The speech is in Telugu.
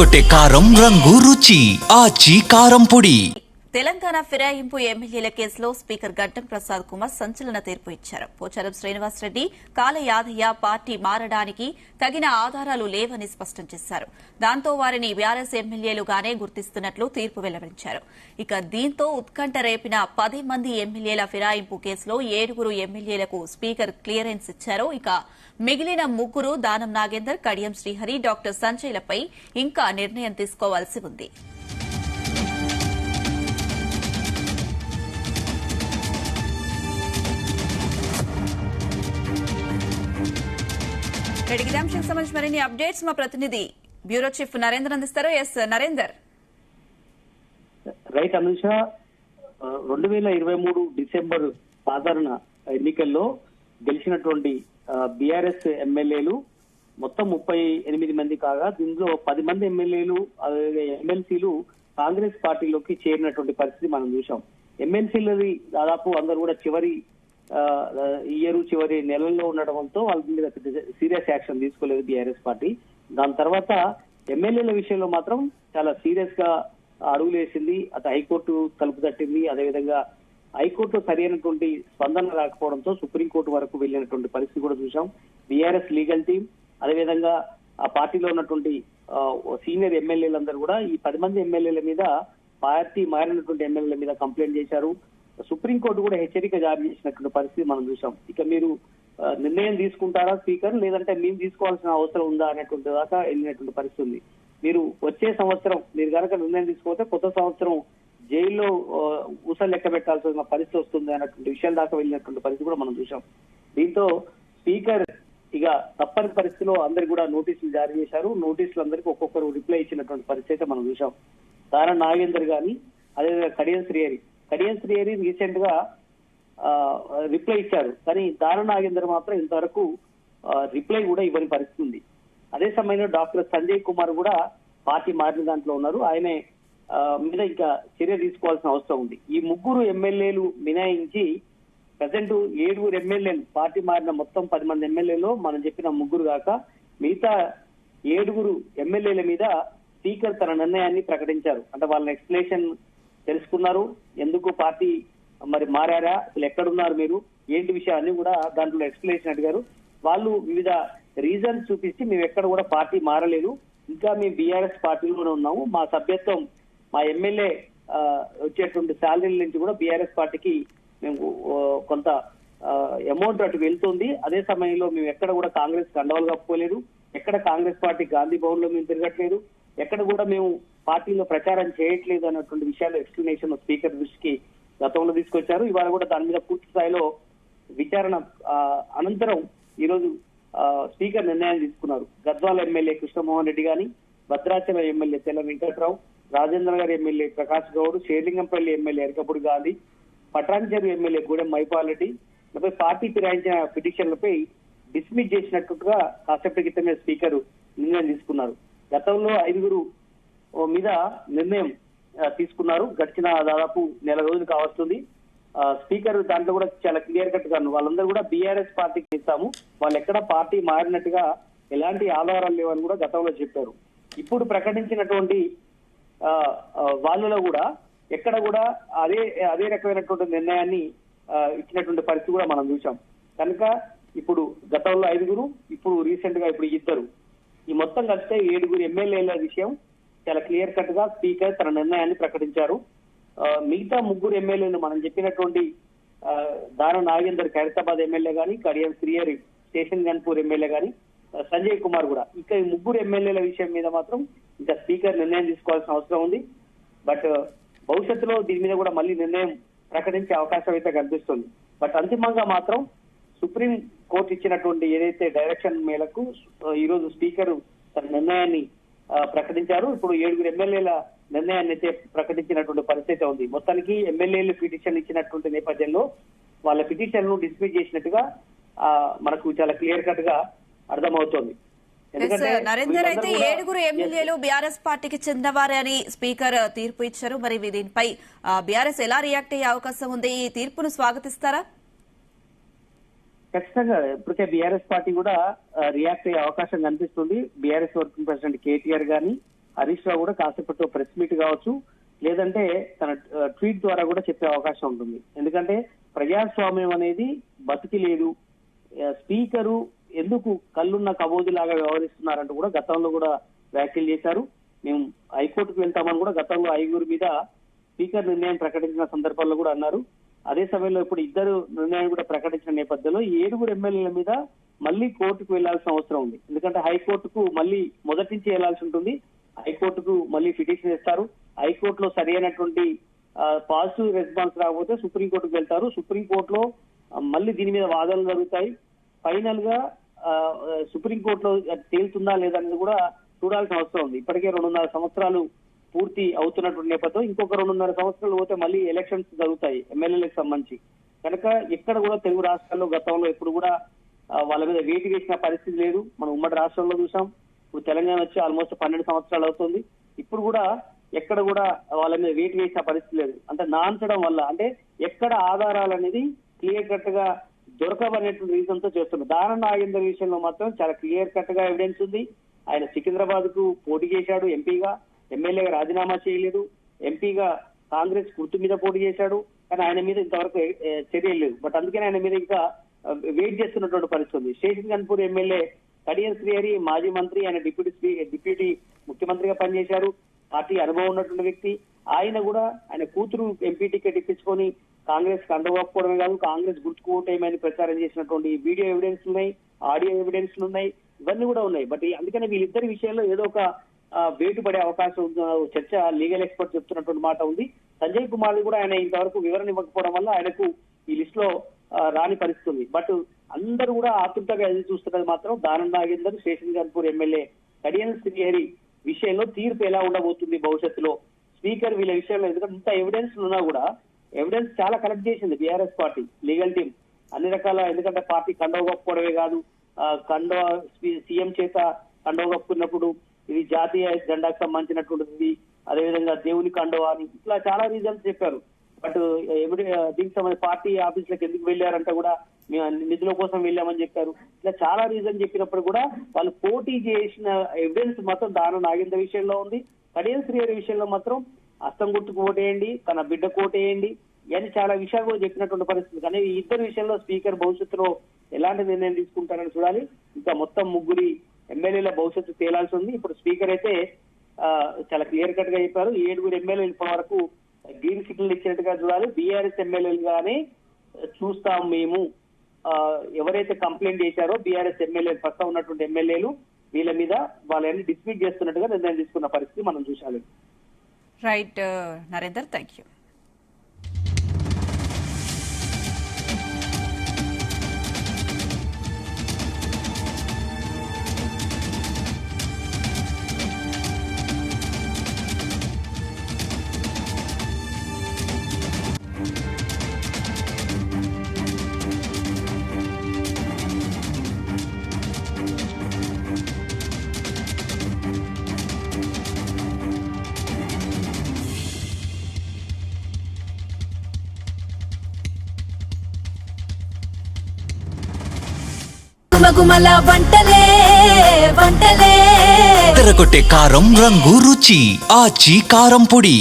అదరగొట్టే కారం రంగు రుచి ఆచి కారం పొడి. తెలంగాణ ఫిరాయింపు ఎమ్మెల్యేల కేసులో స్పీకర్ గడ్డం ప్రసాద్ కుమార్ సంచలన తీర్పు ఇచ్చారు. పోచారం శ్రీనివాసరెడ్డి, కాల యాదయ్య పార్టీ మారడానికి తగిన ఆధారాలు లేవని స్పష్టం చేశారు. దాంతో వారిని బీఆర్ఎస్ ఎమ్మెల్యేలుగానే గుర్తిస్తున్నట్లు తీర్పు వెల్లడించారు. ఇక దీంతో ఉత్కంఠ రేపిన 10 మంది ఎమ్మెల్యేల ఫిరాయింపు కేసులో 7 ఎమ్మెల్యేలకు స్పీకర్ క్లియరెన్స్ ఇచ్చారు. ఇక మిగిలిన 3 దానం నాగేందర్, కడియం శ్రీహరి, డాక్టర్ సంజయ్లపై ఇంకా నిర్ణయం తీసుకోవాల్సి ఉంది. ఇదే అంశానికి సంబంధించి మరిన్ని అప్డేట్స్ మా ప్రతినిధి బ్యూరో చీఫ్ నరేందర్ అందిస్తారు. S Narender. Right Anusha, 2023 December సాధారణ ఎన్నికల్లో గెలిచినటువంటి బీఆర్ఎస్ ఎమ్మెల్యేలు మొత్తం 38 మంది కాగా దీనిలో 10 మంది ఎమ్మెల్యేలు ఎమ్మెల్సీలు కాంగ్రెస్ పార్టీలోకి చేరినటువంటి పరిస్థితి మనం చూసాం. ఎమ్మెల్సీలది దాదాపు అందరూ కూడా చివరి చివరి నెలల్లో ఉండడంతో వాళ్ళ మీద సీరియస్ యాక్షన్ తీసుకోలేదు బీఆర్ఎస్ పార్టీ. దాని తర్వాత ఎమ్మెల్యేల విషయంలో మాత్రం చాలా సీరియస్ గా అడుగులు వేసింది. అటు హైకోర్టు తలుపు తట్టింది. అదేవిధంగా హైకోర్టు సరైనటువంటి స్పందన రాకపోవడంతో సుప్రీంకోర్టు వరకు వెళ్ళినటువంటి పరిస్థితి కూడా చూసాం. బీఆర్ఎస్ లీగల్ టీం అదేవిధంగా ఆ పార్టీలో ఉన్నటువంటి సీనియర్ ఎమ్మెల్యేలందరూ కూడా ఈ 10 మంది ఎమ్మెల్యేల మీద, పార్టీ మారినటువంటి ఎమ్మెల్యేల మీద కంప్లైంట్ చేశారు. సుప్రీంకోర్టు కూడా హెచ్చరిక జారీ చేసినటువంటి పరిస్థితి మనం చూసాం. ఇక మీరు నిర్ణయం తీసుకుంటారా స్పీకర్, లేదంటే మేము తీసుకోవాల్సిన అవసరం ఉందా అనేటువంటి దాకా వెళ్ళినటువంటి పరిస్థితి ఉంది. మీరు వచ్చే సంవత్సరం మీరు కనుక నిర్ణయం తీసుకోతే కొత్త సంవత్సరం జైల్లో ఊసలు లెక్క పెట్టాల్సిన పరిస్థితి వస్తుంది అన్నటువంటి విషయాల దాకా వెళ్ళినటువంటి పరిస్థితి కూడా మనం చూసాం. దీంతో స్పీకర్ ఇక తప్పని పరిస్థితిలో అందరికి కూడా నోటీసులు జారీ చేశారు. నోటీసులు అందరికీ ఒక్కొక్కరు రిప్లై ఇచ్చినటువంటి పరిస్థితి మనం చూసాం. దారా నాగేందర్ గాని, అదేవిధంగా కడియం శ్రీహరి రీసెంట్ గా రిప్లై ఇచ్చారు. కానీ దారా నాగేందర్ మాత్రం ఇంతవరకు రిప్లై కూడా ఇవ్వని పరిస్థితి ఉంది. అదే సమయంలో డాక్టర్ సంజయ్ కుమార్ కూడా పార్టీ మారిన దాంట్లో ఉన్నారు. ఆయనే మీద ఇంకా చర్య తీసుకోవాల్సిన అవసరం ఉంది. ఈ 3 ఎమ్మెల్యేలు మినహాయించి ప్రజెంట్ 7 ఎమ్మెల్యేలు పార్టీ మారిన మొత్తం 10 మంది ఎమ్మెల్యేలు మనం చెప్పిన 3 కాక మిగతా 7 ఎమ్మెల్యేల మీద స్పీకర్ తన నిర్ణయాన్ని ప్రకటించారు. అంటే వాళ్ళని ఎక్స్ప్లెనేషన్ తెలుసుకున్నారు. ఎందుకు పార్టీ మరి మారారా, అసలు ఎక్కడున్నారు మీరు, ఏంటి విషయాన్ని కూడా దాంట్లో ఎక్స్ప్లెనేషన్ అడిగారు. వాళ్ళు వివిధ రీజన్స్ చూపించి మేము ఎక్కడ కూడా పార్టీ మారలేదు, ఇంకా మేము బీఆర్ఎస్ పార్టీలోనే ఉన్నాము, మా సభ్యత్వం మా ఎమ్మెల్యే వచ్చేటువంటి శాలరీల నుంచి కూడా బీఆర్ఎస్ పార్టీకి మేము కొంత అమౌంట్ అటు వెళ్తుంది. అదే సమయంలో మేము ఎక్కడ కూడా కాంగ్రెస్ కండవాలు కప్పుకోలేదు, ఎక్కడ కాంగ్రెస్ పార్టీ గాంధీ భవన్ లో మేము తిరగట్లేదు, ఎక్కడ కూడా మేము పార్టీలో ప్రచారం చేయట్లేదు అన్నటువంటి విషయాలు ఎక్స్ప్లెనేషన్ స్పీకర్ దృష్టికి గతంలో తీసుకొచ్చారు. ఇవాళ కూడా దాని మీద పూర్తి స్థాయిలో విచారణ అనంతరం ఈ రోజు స్పీకర్ నిర్ణయం తీసుకున్నారు. గద్వాల ఎమ్మెల్యే కృష్ణమోహన్ రెడ్డి గాని, భద్రాచలం ఎమ్మెల్యే తెల్ల వెంకట్రావు, రాజేంద్ర గారి MLA Prakash Goud, Serilingampally MLA Arekapudi Gandhi, Patancheru MLA Gudem Mahipal Reddy party ఫిరాయించిన పిటిషన్లపై డిస్మిస్ చేసినట్టుగా కాసేపటి క్రితమే స్పీకర్ నిర్ణయం తీసుకున్నారు. గతంలో 5 మీద నిర్ణయం తీసుకున్నారు. గడిచిన దాదాపు నెల రోజులు కావస్తుంది. స్పీకర్ దాంట్లో కూడా చాలా క్లియర్ కట్ గా వాళ్ళందరూ కూడా బీఆర్ఎస్ పార్టీకి ఇస్తాము, వాళ్ళు ఎక్కడ పార్టీ మారినట్టుగా ఎలాంటి ఆధారాలు లేవని కూడా గతంలో చెప్పారు. ఇప్పుడు ప్రకటించినటువంటి వాళ్ళలో కూడా ఎక్కడ కూడా అదే రకమైనటువంటి నిర్ణయాన్ని ఇచ్చినటువంటి పరిస్థితి కూడా మనం చూసాం. కనుక ఇప్పుడు గతంలో 5, ఇప్పుడు రీసెంట్ గా ఇప్పుడు 2, ఈ మొత్తం కలిస్తే 7 ఎమ్మెల్యేల విషయం చాలా క్లియర్ కట్ గా స్పీకర్ తన నిర్ణయాన్ని ప్రకటించారు. మిగతా 3 ఎమ్మెల్యేలు మనం చెప్పినటువంటి దారా నాగేందర్ ఖైరతాబాద్ ఎమ్మెల్యే గాని, కడియం శ్రీహరి స్టేషన్ గన్పూర్ ఎమ్మెల్యే గాని, సంజయ్ కుమార్ కూడా, ఇక ఈ 3 ఎమ్మెల్యేల విషయం మీద మాత్రం ఇంకా స్పీకర్ నిర్ణయం తీసుకోవాల్సిన అవసరం ఉంది. బట్ భవిష్యత్తులో దీని మీద కూడా మళ్ళీ నిర్ణయం ప్రకటించే అవకాశం అయితే కనిపిస్తుంది. బట్ అంతిమంగా మాత్రం సుప్రీం కోర్టు ఇచ్చినటువంటి ఏదైతే డైరెక్షన్ మేరకు ఈ రోజు స్పీకర్ తన నిర్ణయాన్ని ప్రకటించారు. ఇప్పుడు 7 ఎమ్మెల్యేల నిర్ణయాన్ని అయితే ప్రకటించినటువంటి పరిస్థితి ఉంది. మొత్తానికి ఎమ్మెల్యేలు పిటిషన్ ఇచ్చినటువంటి నేపథ్యంలో వాళ్ళ పిటిషన్ ను డిస్మిస్ చేసినట్టుగా మనకు చాలా క్లియర్ కట్ గా అర్థమవుతోంది. నరేందర్, అయితే 7 ఎమ్మెల్యేలు బీఆర్ఎస్ పార్టీకి చెందినవారే అని స్పీకర్ తీర్పు ఇచ్చారు. మరి దీనిపై బీఆర్ఎస్ ఎలా రియాక్ట్ అయ్యే అవకాశం ఉంది? ఈ తీర్పును స్వాగతిస్తారా? ఖచ్చితంగా ఇప్పటికే బీఆర్ఎస్ పార్టీ కూడా రియాక్ట్ అయ్యే అవకాశం కనిపిస్తుంది. బీఆర్ఎస్ వర్కింగ్ ప్రెసిడెంట్ కేటీఆర్ గాని, హరీష్ రావు కూడా కాసేపట్లో ప్రెస్ మీట్ కావచ్చు, లేదంటే తన ట్వీట్ ద్వారా కూడా చెప్పే అవకాశం ఉంటుంది. ఎందుకంటే ప్రజాస్వామ్యం అనేది బతికి లేదు, స్పీకరు ఎందుకు కళ్ళున్న కబోదిలాగా వ్యవహరిస్తున్నారంటూ కూడా గతంలో కూడా వ్యాఖ్యలు చేశారు. మేము హైకోర్టుకు వెళ్తామని కూడా గతంలో 5 మీద స్పీకర్ నిర్ణయం ప్రకటించిన సందర్భాల్లో కూడా అన్నారు. అదే సమయంలో ఇప్పుడు ఇద్దరు నిర్ణయం కూడా ప్రకటించిన నేపథ్యంలో 7 ఎమ్మెల్యేల మీద మళ్ళీ కోర్టుకు వెళ్లాల్సిన అవసరం ఉంది. ఎందుకంటే హైకోర్టుకు మళ్ళీ మొదటి నుంచి వెళ్లాల్సి ఉంటుంది. హైకోర్టుకు మళ్ళీ పిటిషన్ ఇస్తారు. హైకోర్టులో సరైనటువంటి పాజిటివ్ రెస్పాన్స్ రాకపోతే సుప్రీంకోర్టుకు వెళ్తారు. సుప్రీంకోర్టులో మళ్ళీ దీని మీద వాదనలు జరుగుతాయి. ఫైనల్ గా సుప్రీంకోర్టులో తేలుతుందా లేదనేది కూడా చూడాల్సిన అవసరం ఉంది. ఇప్పటికే 2.5 సంవత్సరాలు పూర్తి అవుతున్నటువంటి నేపథ్యం ఇంకొక 2.5 సంవత్సరాలు పోతే మళ్ళీ ఎలక్షన్స్ జరుగుతాయి ఎమ్మెల్యేలకు సంబంధించి. కనుక ఎక్కడ కూడా తెలుగు రాష్ట్రాల్లో గతంలో ఎప్పుడు కూడా వాళ్ళ మీద వేటు వేసిన పరిస్థితి లేదు. మనం ఉమ్మడి రాష్ట్రంలో చూసాం. ఇప్పుడు తెలంగాణ వచ్చి ఆల్మోస్ట్ 12 సంవత్సరాలు అవుతుంది. ఇప్పుడు కూడా ఎక్కడ కూడా వాళ్ళ మీద వేటు వేసిన పరిస్థితి లేదు. అంటే నాంచడం వల్ల, అంటే ఎక్కడ ఆధారాలు అనేది క్లియర్ కట్ గా దొరకబనేటువంటి రీజన్ తో చేస్తున్నారు. దానం నాగేందర్ విషయంలో మాత్రం చాలా క్లియర్ కట్ గా ఎవిడెన్స్ ఉంది. ఆయన సికింద్రాబాద్ కు పోటీ చేశాడు ఎంపీగా, ఎమ్మెల్యేగా రాజీనామా చేయలేదు, ఎంపీగా కాంగ్రెస్ గుర్తు మీద పోటీ చేశాడు, కానీ ఆయన మీద ఇంతవరకు చర్యలు లేదు. బట్ అందుకని ఆయన మీద ఇంకా వెయిట్ చేస్తున్నటువంటి పరిస్థితి ఉంది. శేషన్ గన్పూర్ ఎమ్మెల్యే కడియం శ్రీహరి మాజీ మంత్రి, ఆయన డిప్యూటీ ముఖ్యమంత్రిగా పనిచేశారు, పార్టీ అనుభవం ఉన్నటువంటి వ్యక్తి. ఆయన కూడా ఆయన కూతురు ఎంపీ టికెట్ ఇప్పించుకొని కాంగ్రెస్ కండగొప్పడమే కాదు, కాంగ్రెస్ గుర్తుకు ఓటేయమని ప్రచారం చేసినటువంటి వీడియో ఎవిడెన్స్ ఉన్నాయి, ఆడియో ఎవిడెన్స్ ఉన్నాయి, ఇవన్నీ కూడా ఉన్నాయి. బట్ అందుకని వీళ్ళిద్దరి విషయంలో ఏదో ఒక వేటు పడే అవకాశం చర్చ లీగల్ ఎక్స్పర్ట్ చెప్తున్నటువంటి మాట ఉంది. సంజయ్ కుమార్ కూడా ఆయన ఇంతవరకు వివరణ ఇవ్వకపోవడం వల్ల ఆయనకు ఈ లిస్ట్ లో రాని పరిస్థితి ఉంది. బట్ అందరూ కూడా ఆతృతగా ఎదురు చూస్తున్నది మాత్రం దానం నాగేందర్, శేషన్ గన్పూర్ ఎమ్మెల్యే కడియం శ్రీహరి విషయంలో తీర్పు ఎలా ఉండబోతుంది భవిష్యత్తులో. స్పీకర్ వీళ్ళ విషయంలో ఎందుకంటే ఇంత ఎవిడెన్స్ ఉన్నా కూడా ఎవిడెన్స్ చాలా కలెక్ట్ చేసింది బీఆర్ఎస్ పార్టీ లీగల్ టీం అన్ని రకాల. ఎందుకంటే పార్టీ కండవ కప్పుకోవడమే కాదు, కండవ సీఎం చేత కండవ కప్పుకున్నప్పుడు ఇది జాతీయ జెండాకు సంబంధించినటువంటిది, అదేవిధంగా దేవుని కండవ అని ఇట్లా చాలా రీజన్స్ చెప్పారు. బట్ దీనికి సంబంధించి పార్టీ ఆఫీసులకు ఎందుకు వెళ్ళారంటే కూడా నిధుల కోసం వెళ్ళామని చెప్పారు. ఇలా చాలా రీజన్ చెప్పినప్పుడు కూడా వాళ్ళు పోటీ చేసిన ఎవిడెన్స్ మాత్రం దానం నాగేందర్ విషయంలో ఉంది. కడియం శ్రీహరి విషయంలో మాత్రం అస్తం గుర్తుకు ఓటేయండి, తన బిడ్డ కోటేయండి అని చాలా విషయాలు కూడా చెప్పినటువంటి పరిస్థితి. కానీ ఈ ఇద్దరు విషయంలో స్పీకర్ భవిష్యత్తులో ఎలాంటి నిర్ణయం తీసుకుంటారని చూడాలి. ఇంకా మొత్తం 3 ఎమ్మెల్యేల భవిష్యత్తు తేలాల్సి ఉంది. ఇప్పుడు స్పీకర్ అయితే చాలా క్లియర్ కట్ గా చెప్పారు. 7 ఎమ్మెల్యేలు ఇప్పటి వరకు గ్రీన్ సిగ్నల్ ఇచ్చినట్టుగా చూడాలి. బీఆర్ఎస్ ఎమ్మెల్యేలుగానే చూస్తాం మేము. ఎవరైతే కంప్లైంట్ చేశారో బీఆర్ఎస్ ఎమ్మెల్యేలు ప్రస్తుతం ఉన్నటువంటి ఎమ్మెల్యేలు వీళ్ళ మీద వాళ్ళని డిస్మిస్ చేస్తున్నట్టుగా నిర్ణయం తీసుకున్న పరిస్థితి మనం చూసాలి. Right Narender, thank you. గుమగుమల వంటలే వంటలే తెరకొట్టే కారం రంగు రుచి ఆచి కారం పొడి.